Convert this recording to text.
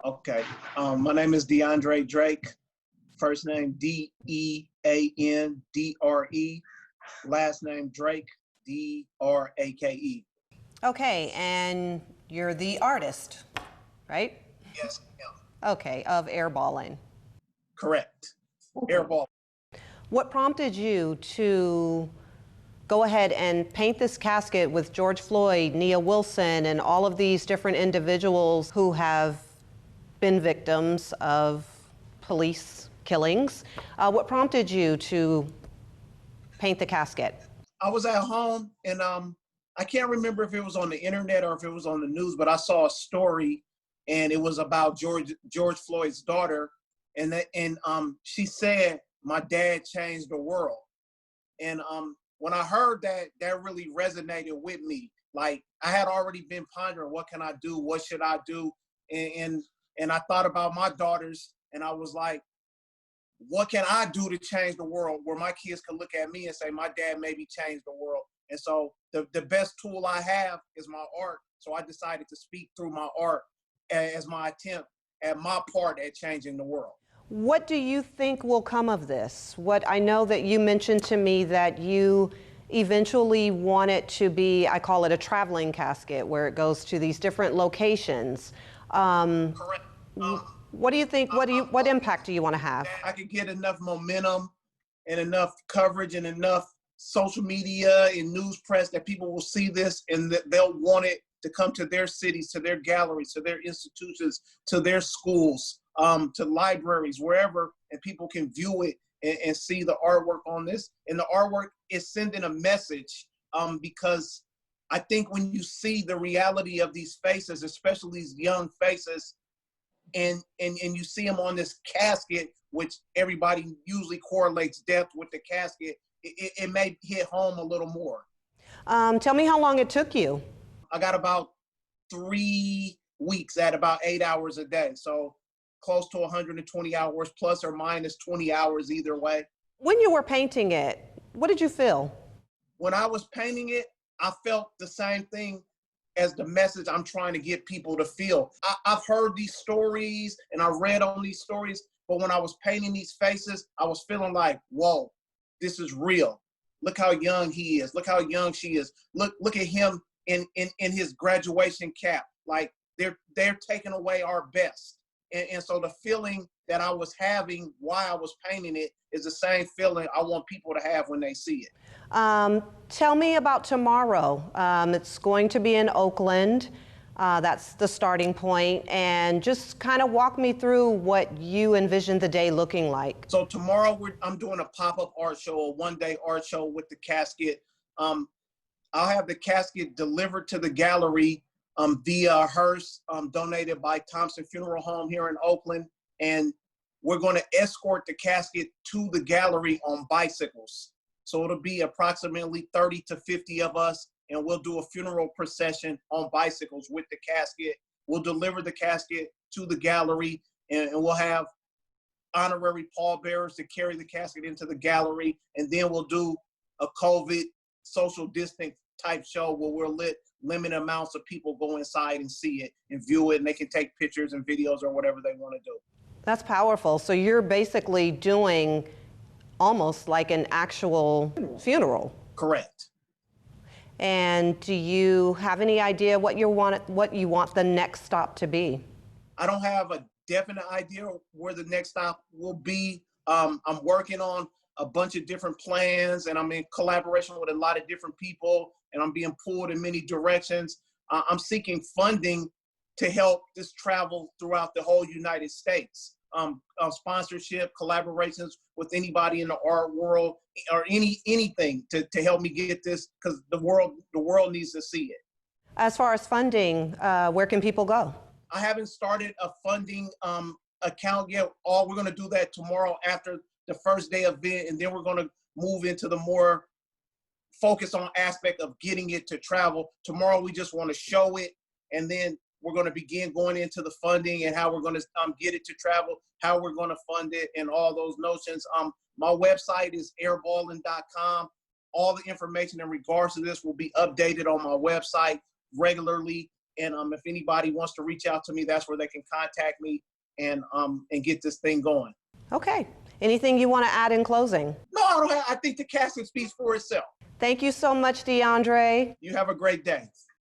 Okay. My name is DeAndre Drake. First name Deandre. Last name Drake, Drake. Okay, and you're the artist, right? Yes, ma'am. Okay, of airballing. Correct. Airball. What prompted you to go ahead and paint this casket with George Floyd, Nia Wilson, and all of these different individuals who have been victims of police killings? What prompted you to paint the casket? I was at home and I can't remember if it was on the internet or if it was on the news, but I saw a story and it was about George Floyd's daughter, and she said, "My dad changed the world." And when I heard that, that really resonated with me. Like, I had already been pondering, what can I do? What should I do? And I thought about my daughters, and I was like, what can I do to change the world where my kids can look at me and say, my dad maybe changed the world? And so the best tool I have is my art. So I decided to speak through my art as my attempt at my part at changing the world. What do you think will come of this? I know that you mentioned to me that you eventually want it to be, I call it a traveling casket, where it goes to these different locations. Correct. What do you think? What impact do you want to have? I could get enough momentum and enough coverage and enough social media and news press that people will see this and that they'll want it to come to their cities, to their galleries, to their institutions, to their schools, to libraries, wherever, and people can view it and see the artwork on this. And the artwork is sending a message because I think when you see the reality of these faces, especially these young faces, and you see them on this casket, which everybody usually correlates death with the casket, it may hit home a little more. Tell me how long it took you. I got about 3 weeks at about 8 hours a day. So close to 120 hours, plus or minus 20 hours either way. When you were painting it, what did you feel? When I was painting it, I felt the same thing as the message I'm trying to get people to feel. I've heard these stories and I read on these stories, but when I was painting these faces, I was feeling like, whoa, this is real. Look how young he is. Look how young she is. Look at him in his graduation cap. Like, they're taking away our best. And so the feeling that I was having while I was painting it is the same feeling I want people to have when they see it. Tell me about tomorrow. It's going to be in Oakland. That's the starting point. And just kind of walk me through what you envision the day looking like. So tomorrow I'm doing a pop-up art show, a one-day art show with the casket. I'll have the casket delivered to the gallery via hearse, donated by Thompson Funeral Home here in Oakland. And we're going to escort the casket to the gallery on bicycles. So it'll be approximately 30 to 50 of us, and we'll do a funeral procession on bicycles with the casket. We'll deliver the casket to the gallery, and we'll have honorary pallbearers to carry the casket into the gallery. And then we'll do a COVID social distance type show where we'll let limited amounts of people go inside and see it and view it, and they can take pictures and videos or whatever they want to do. That's powerful. So you're basically doing almost like an actual funeral. Correct. And do you have any idea what you want the next stop to be? I don't have a definite idea where the next stop will be. I'm working on a bunch of different plans, and I'm in collaboration with a lot of different people, and I'm being pulled in many directions. I'm seeking funding to help this travel throughout the whole United States. Sponsorship, collaborations with anybody in the art world, or anything to help me get this, because the world needs to see it. As far as funding, where can people go? I haven't started a funding account yet. We're going to do that tomorrow after the first day event, and then we're going to move into the more focus on aspect of getting it to travel. Tomorrow we just want to show it, and then we're going to begin going into the funding and how we're going to get it to travel, how we're going to fund it, and all those notions. My website is airballing.com. All the information in regards to this will be updated on my website regularly. And if anybody wants to reach out to me, that's where they can contact me and get this thing going. Okay. Anything you want to add in closing? No, I don't have, I think the casket speaks for itself. Thank you so much, DeAndre. You have a great day.